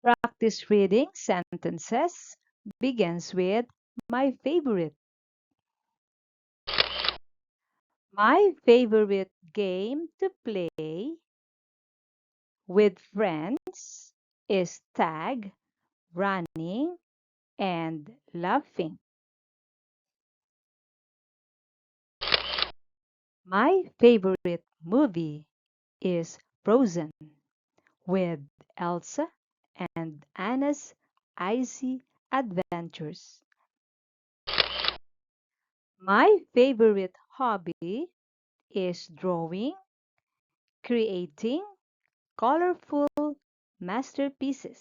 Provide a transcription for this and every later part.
Practice reading sentences begins with my favorite. My favorite game to play with friends is tag, running, and laughing. My favorite movie is Frozen with Elsa and Anna's icy adventures. My favorite hobby is drawing, creating colorful masterpieces.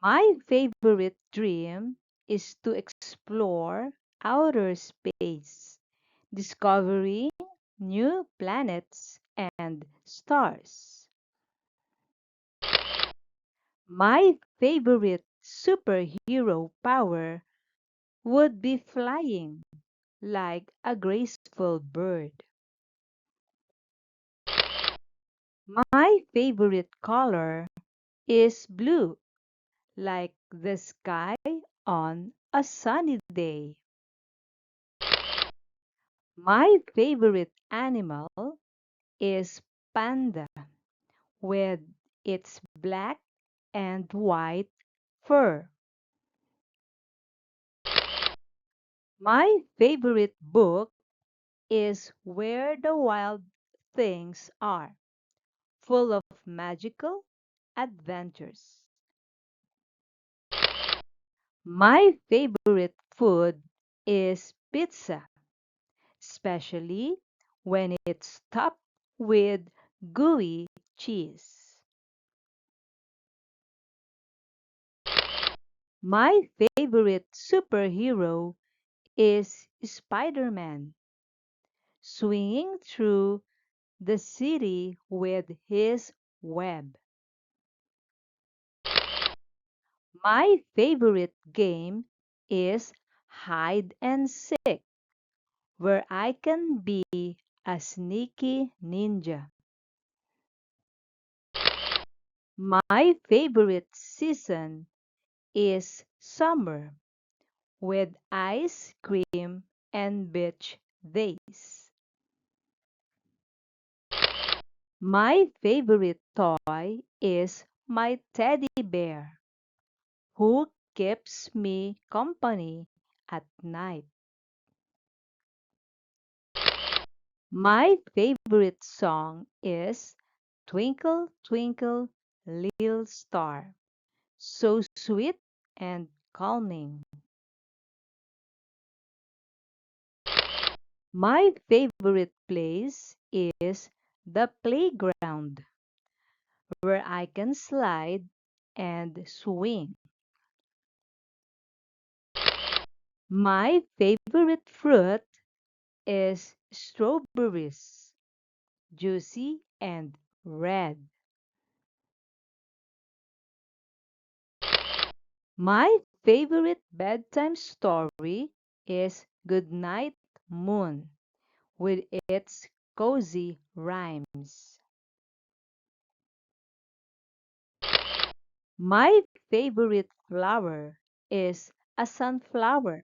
My favorite dream is to explore outer space, discovering new planets and stars. My favorite superhero power would be flying like a graceful bird. My favorite color is blue, like the sky on a sunny day. My favorite animal is panda with its black and white fur. My favorite book is Where the Wild Things Are, full of magical adventures. My favorite food is pizza, especially when it's topped with gooey cheese. My favorite superhero is Spider-Man, swinging through the city with his web. My favorite game is hide and seek, where I can be a sneaky ninja. My favorite season is summer with ice cream and beach days. My favorite toy is my teddy bear, who keeps me company at night. My favorite song is Twinkle, Twinkle, Little Star, so sweet and calming. My favorite place is the playground, where I can slide and swing. My favorite fruit is strawberries, juicy and red. My favorite bedtime story is Goodnight Moon with its cozy rhymes. My favorite flower is a sunflower,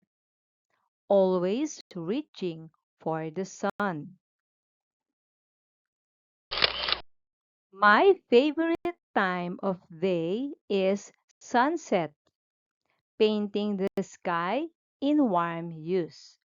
always reaching for the sun. My favorite time of day is sunset, painting the sky in warm hues.